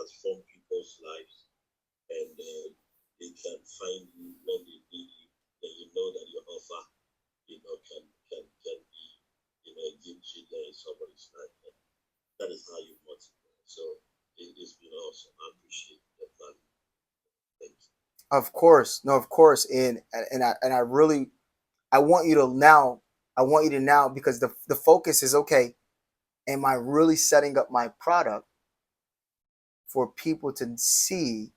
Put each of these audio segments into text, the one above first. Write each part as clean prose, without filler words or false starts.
transform people's lives, and they can find you when they need you. Then you know that your offer, can be, a game changer in somebody's life. And that is how you multiply. So it's been awesome. I appreciate the value. Thank you. Of course, no, of course, and I really, I want you to now, because the focus is okay. Am I really setting up my product for people to see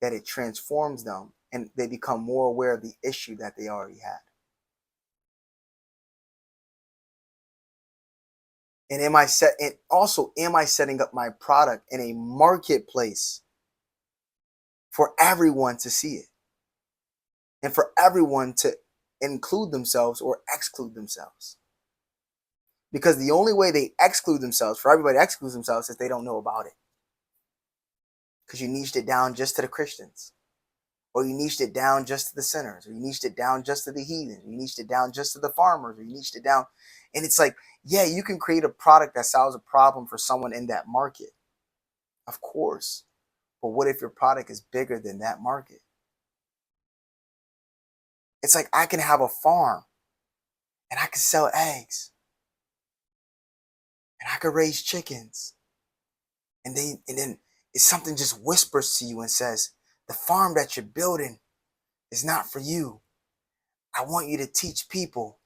that it transforms them and they become more aware of the issue that they already had? And am I setting up my product in a marketplace for everyone to see it and for everyone to include themselves or exclude themselves? Because the only way they exclude themselves, for everybody to exclude themselves, is they don't know about it. Because you niched it down just to the Christians, or you niched it down just to the sinners, or you niched it down just to the heathens, or you niched it down just to the farmers, or you niched it down. And it's like, yeah, you can create a product that solves a problem for someone in that market, of course. But what if your product is bigger than that market? It's like I can have a farm and I can sell eggs and I could raise chickens. And then it's something just whispers to you and says, the farm that you're building is not for you. I want you to teach people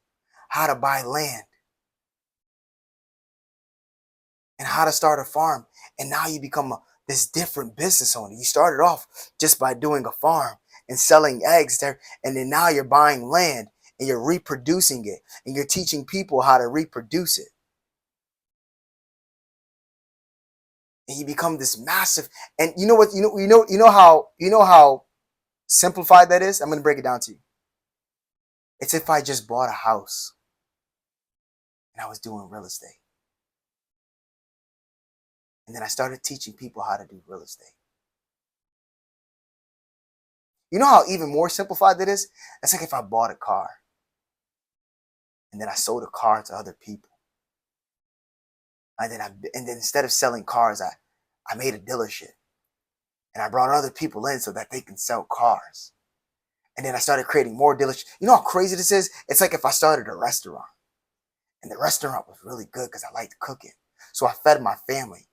how to buy land and how to start a farm. And now you become this different business owner. You started off just by doing a farm and selling eggs there. And then now you're buying land and you're reproducing it and you're teaching people how to reproduce it. And you become this massive, and you know what, you know how simplified that is. I'm going to break it down to you. It's if I just bought a house and I was doing real estate. And then I started teaching people how to do real estate. You know how even more simplified that is? That's like if I bought a car and then I sold a car to other people. And then instead of selling cars, I made a dealership. And I brought other people in so that they can sell cars. And then I started creating more dealerships. You know how crazy this is? It's like if I started a restaurant. And the restaurant was really good because I liked cooking. So I fed my family.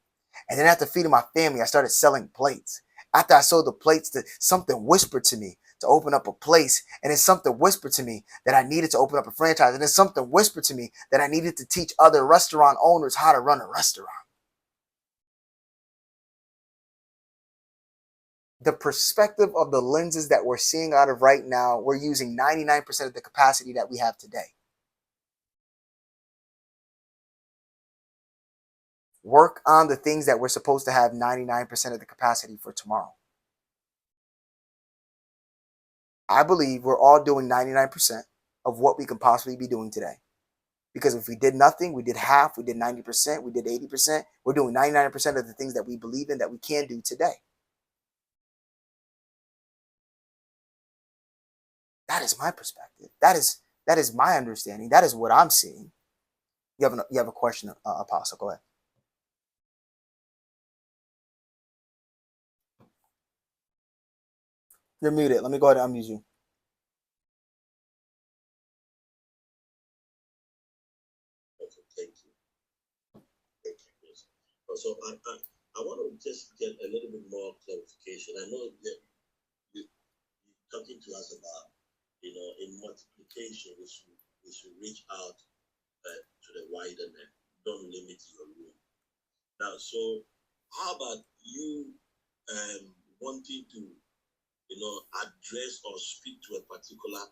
And then after feeding my family, I started selling plates. After I sold the plates, something whispered to me to open up a place. And then something whispered to me that I needed to open up a franchise. And then something whispered to me that I needed to teach other restaurant owners how to run a restaurant. The perspective of the lenses that we're seeing out of right now, we're using 99% of the capacity that we have today. Work on the things that we're supposed to have 99% of the capacity for tomorrow. I believe we're all doing 99% of what we can possibly be doing today. Because if we did nothing, we did half, we did 90%, we did 80%, we're doing 99% of the things that we believe in that we can do today. That is my perspective. That is my understanding. That is what I'm seeing. You have a question, Apostle. Go ahead. You're muted. Let me go ahead and unmute you. Okay, thank you. Thank you, Chris. So I want to just get a little bit more clarification. I know that you're talking to us about, in multiplication, we should reach out to the wider net. Don't limit your room. Now, so how about you wanting to, address or speak to a particular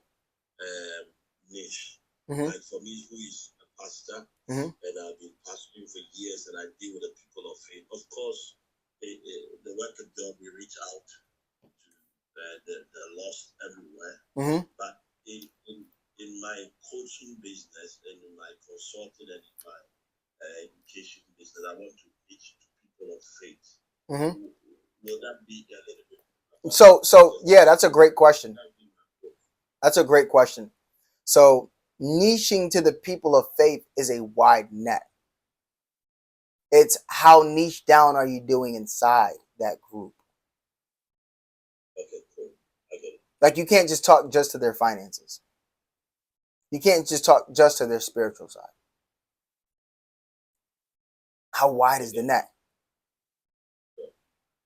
niche? Mm-hmm. Like for me, who is a pastor, Mm-hmm. and I've been pastoring for years, and I deal with the people of faith. Of course, the work of God, we reach out to the lost everywhere. Mm-hmm. But in my coaching business, and in my consulting, and in my education business, I want to reach to people of faith. Mm-hmm. Will that be a little bit? So yeah, that's a great question. That's a great question. So niching to the people of faith is a wide net. It's how niche down are you doing inside that group. Okay, cool. I get it. Like you can't just talk just to their finances. You can't just talk just to their spiritual side. How wide is the net?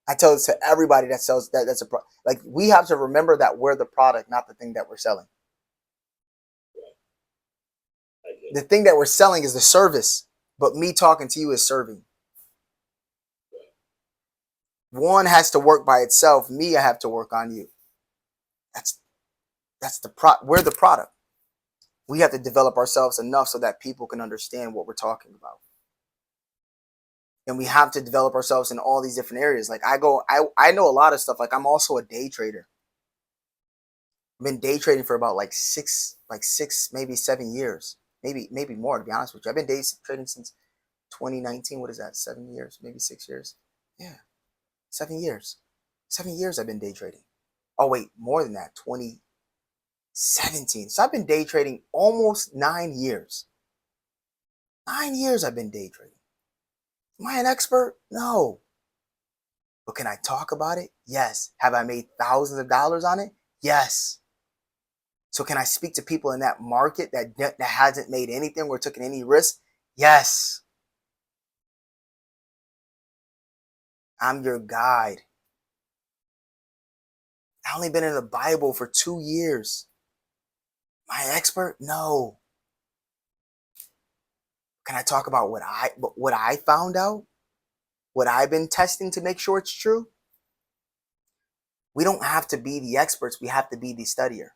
I tell it to everybody that sells that. That's a like we have to remember that we're the product, not the thing that we're selling. The thing that we're selling is the service, but me talking to you is serving. One has to work by itself. Me, I have to work on you. That's the we're the product. We have to develop ourselves enough so that people can understand what we're talking about. And we have to develop ourselves in all these different areas. Like I know a lot of stuff. Like I'm also a day trader. I've been day trading for about like six, maybe 7 years, maybe more. To be honest with you, I've been day trading since 2019. What is that? 7 years, maybe 6 years. Yeah, 7 years. 7 years I've been day trading. Oh wait, more than that. 2017. So I've been day trading almost 9 years. 9 years I've been day trading. Am I an expert? No. But can I talk about it? Yes. Have I made thousands of dollars on it? Yes. So can I speak to people in that market that hasn't made anything or taken any risk? Yes. I'm your guide. I only been in the Bible for 2 years. Am I an expert? No. Can I talk about what I found out? What I've been testing to make sure it's true? We don't have to be the experts. We have to be the studier.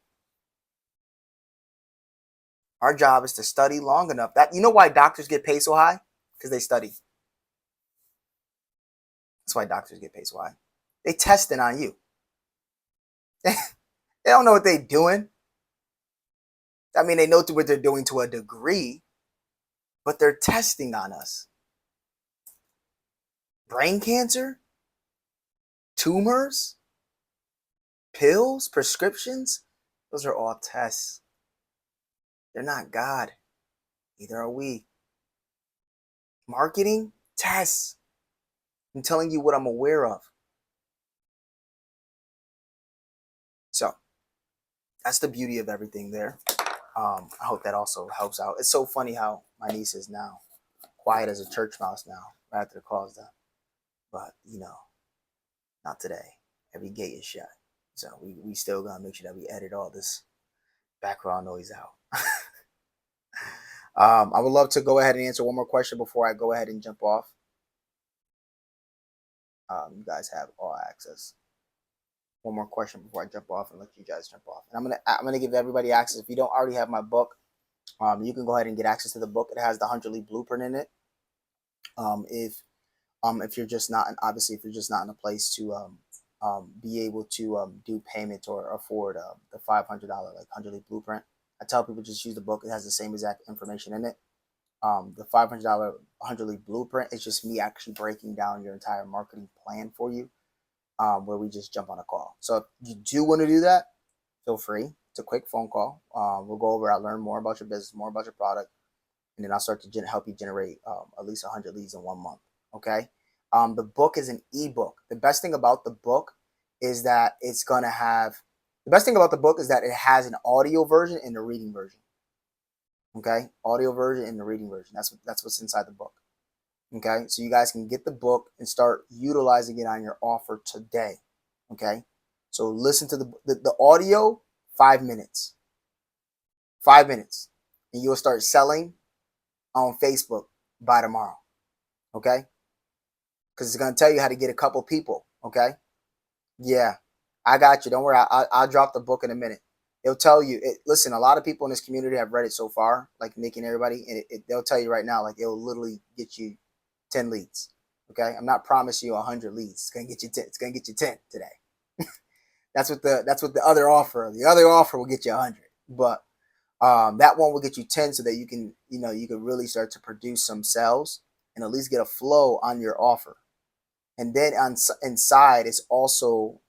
Our job is to study long enough. That you know why doctors get paid so high? Because they study. That's why doctors get paid so high. They testing on you. They don't know what they're doing. I mean, they know what they're doing to a degree, but they're testing on us. Brain cancer, tumors, pills, prescriptions, those are all tests. They're not God. Neither are we. Marketing, tests. I'm telling you what I'm aware of. So that's the beauty of everything there. I hope that also helps out. It's so funny how my niece is now quiet as a church mouse now, right after the call is done. But, not today. Every gate is shut. So we still gonna make sure that we edit all this background noise out. I would love to go ahead and answer one more question before I go ahead and jump off. You guys have all access. One more question before I jump off and let you guys jump off. And I'm gonna give everybody access. If you don't already have my book, you can go ahead and get access to the book. It has the 100 Lead Blueprint in it. If you're just not, obviously, if you're just not in a place to be able to do payment or afford the $500 like 100 Lead Blueprint, I tell people just use the book. It has the same exact information in it. The $500 100 Lead Blueprint is just me actually breaking down your entire marketing plan for you, where we just jump on a call. So if you do want to do that, feel free. It's a quick phone call. We'll go over. I'll learn more about your business, more about your product, and then I'll start to help you generate at least 100 leads in 1 month. Okay. The book is an ebook. The best thing about the book is that it has an audio version and a reading version. Okay, audio version and the reading version. That's what's inside the book. Okay, so you guys can get the book and start utilizing it on your offer today. Okay, so listen to the audio, 5 minutes. 5 minutes, and you'll start selling on Facebook by tomorrow. Okay, because it's gonna tell you how to get a couple people. Okay, yeah, I got you. Don't worry. I'll drop the book in a minute. It'll tell you. Listen, a lot of people in this community have read it so far, like Nick and everybody, and they'll tell you right now, like it'll literally get you 10 leads. Okay, I'm not promising you 100 leads. It's gonna get you 10. It's gonna get you 10 today. That's what the other offer. The other offer will get you 100, but that one will get you 10, so that you can really start to produce some sales and at least get a flow on your offer. And then inside is also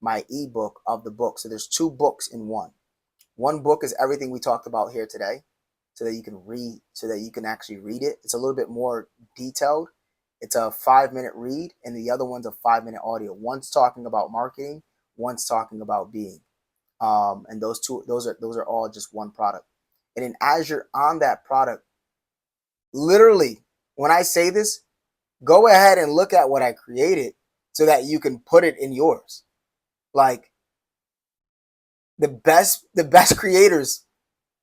my ebook of the book. So there's 2 books in one. One book is everything we talked about here today, so that you can actually read it. It's a little bit more detailed, It's a 5-minute read, and the other one's a 5-minute audio. One's talking about marketing, one's talking about being. And those are all just one product. And then as you're on that product, literally, when I say this, go ahead and look at what I created so that you can put it in yours. Like the best creators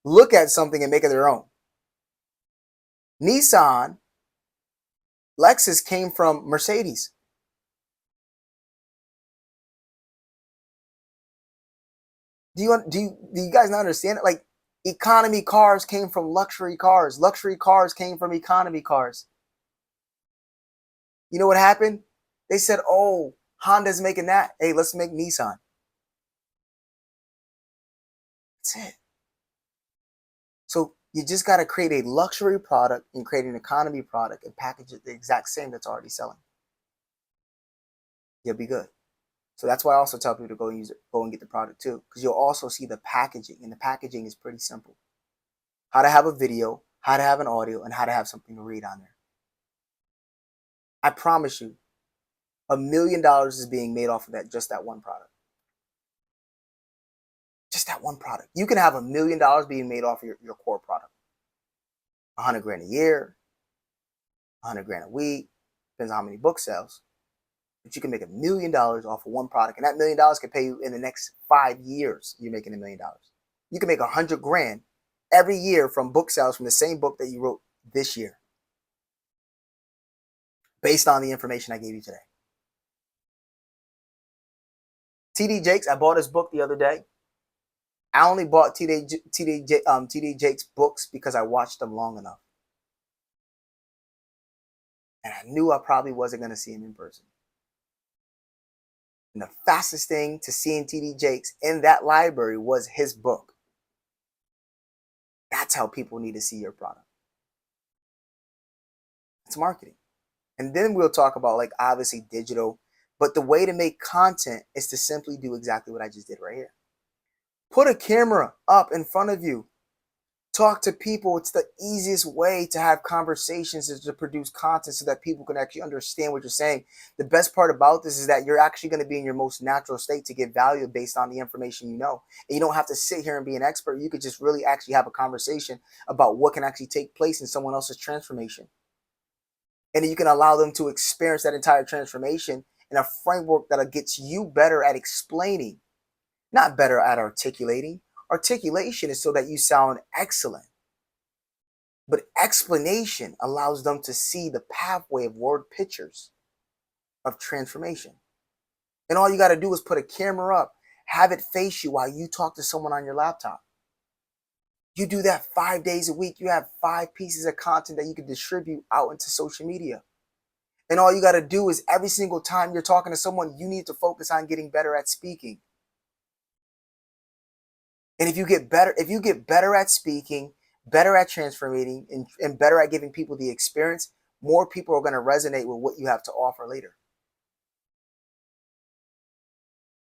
look at something and make it their own. Nissan, Lexus came from Mercedes. Do you guys not understand it? Like economy cars came from luxury cars. Luxury cars came from economy cars. You know what happened? They said, "Oh, Honda's making that. Hey, let's make Nissan." That's it. So you just got to create a luxury product and create an economy product and package it the exact same that's already selling. You'll be good. So that's why I also tell people to go and get the product too, because you'll also see the packaging, and the packaging is pretty simple. How to have a video, how to have an audio, and how to have something to read on there. I promise you, $1 million is being made off of just that one product. Just that one product. You can have $1 million being made off of your core product. 100 grand a year, 100 grand a week, depends on how many book sales. But you can make $1 million off of one product, and that $1 million can pay you in the next 5 years. You're making $1 million. You can make 100 grand every year from book sales from the same book that you wrote this year, based on the information I gave you today. TD Jakes, I bought his book the other day. I only bought TD Jakes books because I watched them long enough. And I knew I probably wasn't going to see him in person. And the fastest thing to seeing TD Jakes in that library was his book. That's how people need to see your product. It's marketing. And then we'll talk about, like, obviously digital. But the way to make content is to simply do exactly what I just did right here. Put a camera up in front of you. Talk to people. It's the easiest way to have conversations, is to produce content so that people can actually understand what you're saying. The best part about this is that you're actually going to be in your most natural state to get value based on the information you know. And you don't have to sit here and be an expert. You could just really actually have a conversation about what can actually take place in someone else's transformation. And you can allow them to experience that entire transformation in a framework that gets you better at explaining, not better at articulating. Articulation is so that you sound excellent. But explanation allows them to see the pathway of word pictures of transformation. And all you got to do is put a camera up, have it face you while you talk to someone on your laptop. You do that 5 days a week. You have 5 pieces of content that you can distribute out into social media. And all you got to do is every single time you're talking to someone, you need to focus on getting better at speaking. And if you get better at speaking, better at transforming, and better at giving people the experience, more people are going to resonate with what you have to offer later.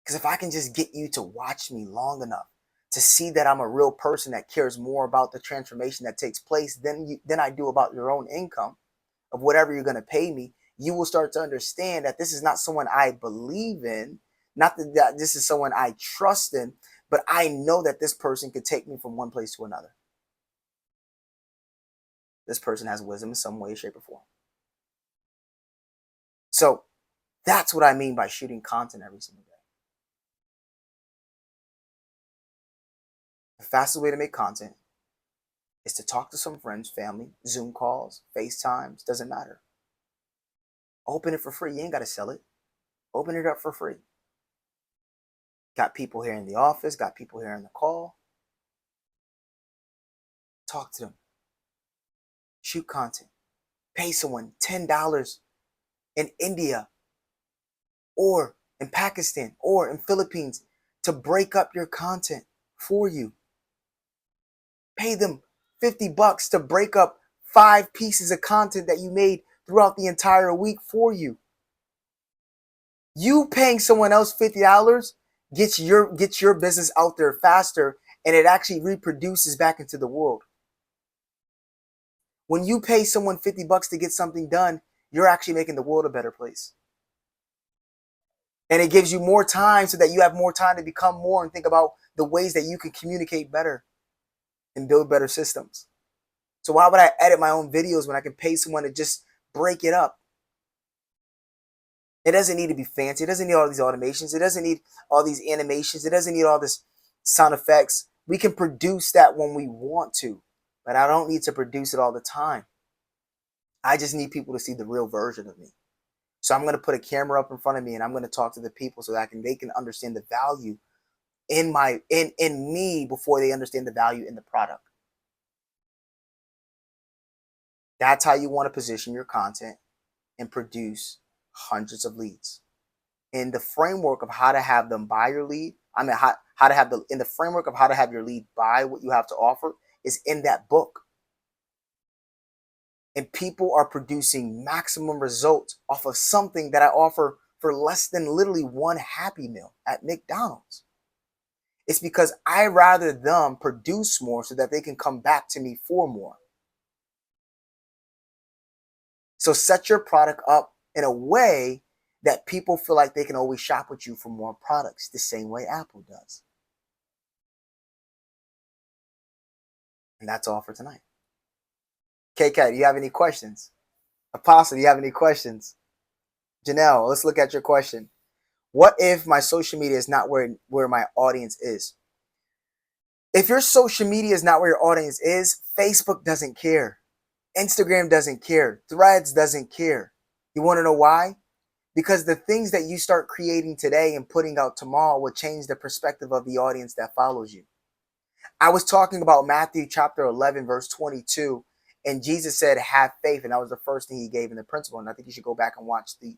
Because if I can just get you to watch me long enough to see that I'm a real person that cares more about the transformation that takes place than I do about your own income of whatever you're going to pay me, you will start to understand that this is not someone I believe in, not that this is someone I trust in, but I know that this person could take me from one place to another. This person has wisdom in some way, shape, or form. So that's what I mean by shooting content every single day. The fastest way to make content is to talk to some friends, family, Zoom calls, FaceTimes, doesn't matter. Open it for free. You ain't got to sell it. Open it up for free. Got people here in the office, got people here in the call. Talk to them. Shoot content. Pay someone $10 in India or in Pakistan or in Philippines to break up your content for you. Pay them $50 to break up 5 pieces of content that you made throughout the entire week for you. You paying someone else $50 gets your business out there faster, and it actually reproduces back into the world. When you pay someone $50 to get something done, you're actually making the world a better place. And it gives you more time so that you have more time to become more and think about the ways that you can communicate better and build better systems. So why would I edit my own videos when I can pay someone to just break it up? It doesn't need to be fancy. It doesn't need all these automations. It doesn't need all these animations. It doesn't need all this sound effects. We can produce that when we want to, but I don't need to produce it all the time. I just need people to see the real version of me. So I'm going to put a camera up in front of me and I'm going to talk to the people so that they can understand the value in me before they understand the value in the product. That's how you want to position your content and produce hundreds of leads. In the framework of how to have them buy your lead, how to have in the framework of how to have your lead buy what you have to offer is in that book. And people are producing maximum results off of something that I offer for less than literally one Happy Meal at McDonald's. It's because I rather them produce more so that they can come back to me for more. So set your product up in a way that people feel like they can always shop with you for more products, the same way Apple does. And that's all for tonight. KK, do you have any questions? Apostle, do you have any questions? Janelle, let's look at your question. What if my social media is not where my audience is? If your social media is not where your audience is, Facebook doesn't care. Instagram doesn't care. Threads doesn't care. You want to know why? Because the things that you start creating today and putting out tomorrow will change the perspective of the audience that follows you. I was talking about Matthew chapter 11, verse 22, and Jesus said, have faith. And that was the first thing he gave in the principle. And I think you should go back and watch the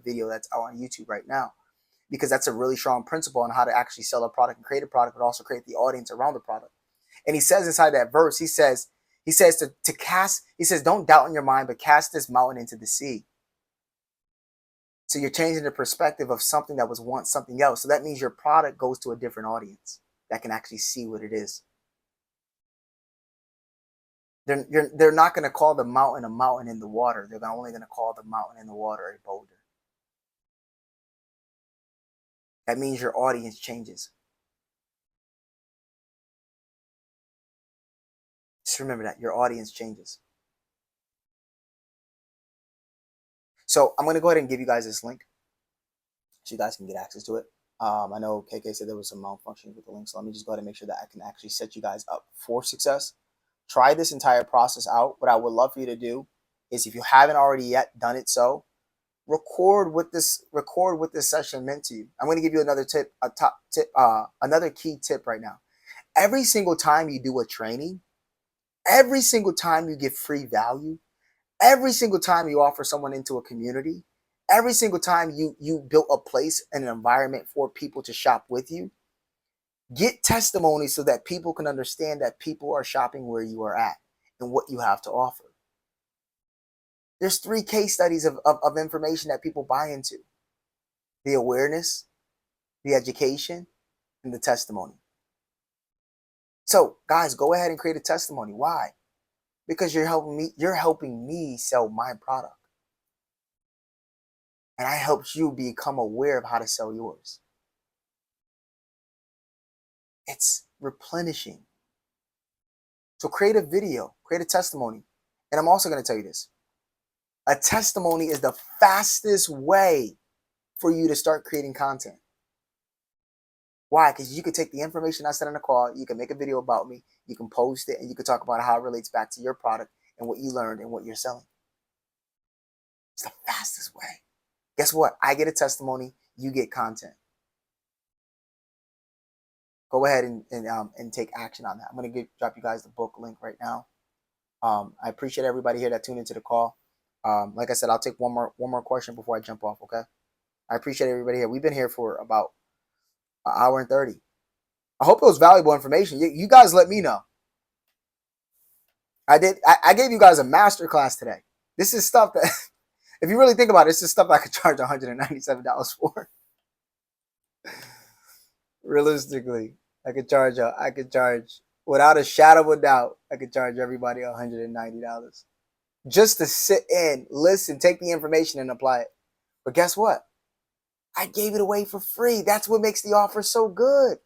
video that's out on YouTube right now, because that's a really strong principle on how to actually sell a product and create a product, but also create the audience around the product. And he says inside that verse, he says to cast, he says, don't doubt in your mind, but cast this mountain into the sea. So you're changing the perspective of something that was once something else. So that means your product goes to a different audience that can actually see what it is. They're not going to call the mountain a mountain in the water. They're only going to call the mountain in the water a boulder. That means your audience changes. Just remember that your audience changes. So I'm going to go ahead and give you guys this link so you guys can get access to it. I know KK said there was some malfunctioning with the link, so let me just go ahead and make sure that I can actually set you guys up for success. Try this entire process out. What I would love for you to do is, if you haven't already yet done it, so record what this session meant to you. I'm going to give you another tip, another key tip right now. Every single time you do a training, every single time you give free value, every single time you offer someone into a community, every single time you built a place and an environment for people to shop with you, get testimonies so that people can understand that people are shopping where you are at and what you have to offer. There's 3 case studies of information that people buy into: the awareness, the education, and the testimony. So guys, go ahead and create a testimony. Why? Because you're helping me sell my product. And I helped you become aware of how to sell yours. It's replenishing. So create a video, create a testimony. And I'm also going to tell you this. A testimony is the fastest way for you to start creating content. Why? Because you can take the information I said on the call, you can make a video about me, you can post it, and you can talk about how it relates back to your product and what you learned and what you're selling. It's the fastest way. Guess what? I get a testimony, you get content. Go ahead and take action on that. I'm going to drop you guys the book link right now. I appreciate everybody here that tuned into the call. Like I said, I'll take one more question before I jump off, okay? I appreciate everybody here. We've been here for about an hour and 30. I hope it was valuable information. You guys let me know. I gave you guys a masterclass today. This is stuff that, if you really think about it, this is stuff I could charge $197 for. Realistically, I could charge without a shadow of a doubt, I could charge everybody $190. just to sit in, listen, take the information and apply it. But guess what? I gave it away for free. That's what makes the offer so good.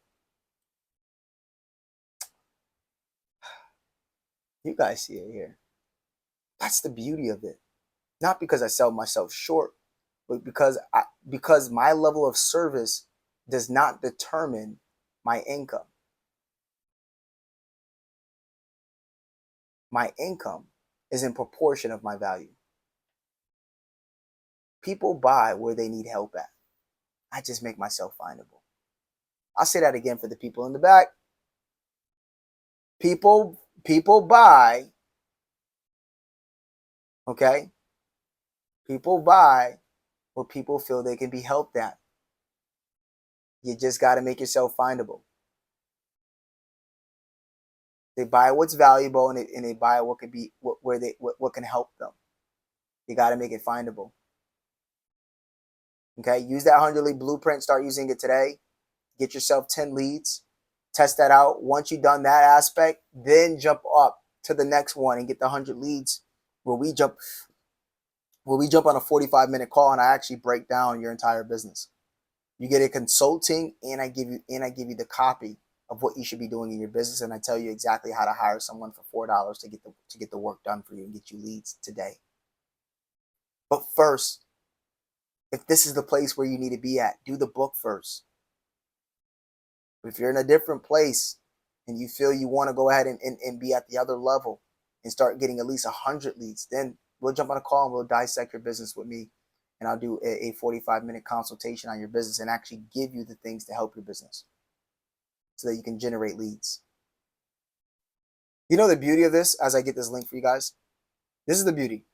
You guys see it here. That's the beauty of it. Not because I sell myself short, but because my level of service does not determine my income. My income is in proportion of my value. People buy where they need help at. I just make myself findable. I'll say that again for the people in the back. People buy, okay? People buy where people feel they can be helped at. You just got to make yourself findable. They buy what's valuable, and they buy what can be what can help them. You got to make it findable. Okay, use that 100 lead blueprint. Start using it today. Get yourself 10 leads. Test that out. Once you've done that aspect, then jump up to the next one and get the 100 leads, where we jump on a 45-minute call and I actually break down your entire business. You get a consulting, and I give you the copy of what you should be doing in your business, and I tell you exactly how to hire someone for $4 to get the work done for you and get you leads today. But first, if this is the place where you need to be at, do the book first. If you're in a different place and you feel you want to go ahead and be at the other level and start getting at least 100 leads, then we'll jump on a call and we'll dissect your business with me. And I'll do a 45-minute consultation on your business and actually give you the things to help your business so that you can generate leads. You know the beauty of this, as I get this link for you guys? This is the beauty.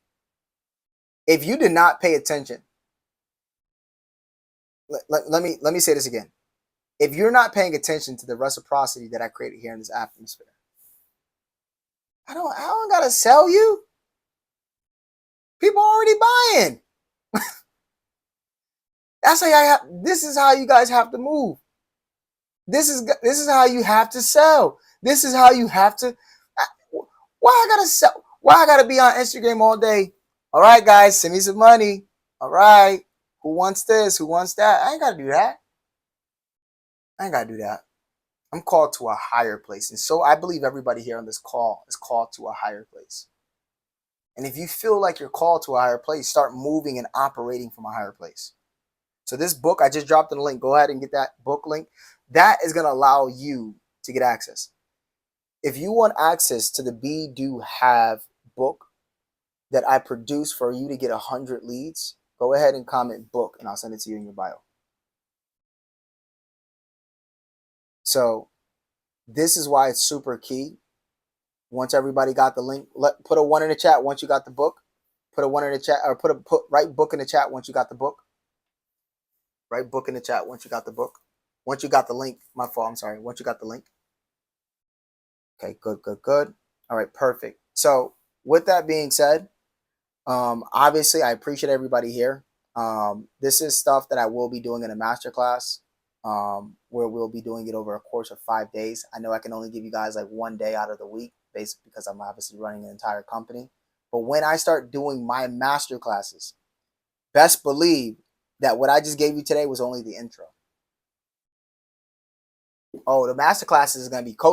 If you did not pay attention, let me say this again. If you're not paying attention to the reciprocity that I created here in this atmosphere, I don't gotta sell you. People are already buying. That's how this is how you guys have to move. This is how you have to sell. This is how you have to. Why I gotta sell? Why I gotta be on Instagram all day? All right, guys, send me some money. All right, who wants this? Who wants that? I ain't gotta do that. I'm called to a higher place. And so I believe everybody here on this call is called to a higher place. And if you feel like you're called to a higher place, start moving and operating from a higher place. So this book, I just dropped in the link. Go ahead and get that book link. That is going to allow you to get access. If you want access to the Be, Do, Have book that I produced for you to get 100 leads, go ahead and comment book, and I'll send it to you in your bio. So this is why it's super key. Once everybody got the link, put a 1 in the chat once you got the book. Put a 1 in the chat, or write book in the chat once you got the book. Write book in the chat once you got the book. Once you got the link, my fault, I'm sorry. Once you got the link. Okay, good. All right, perfect. So with that being said, obviously I appreciate everybody here. This is stuff that I will be doing in a masterclass, where we'll be doing it over a course of 5 days. I know I can only give you guys like 1 day out of the week, basically because I'm obviously running an entire company. But when I start doing my masterclasses, best believe that what I just gave you today was only the intro. Oh, the masterclass is going to be coaching.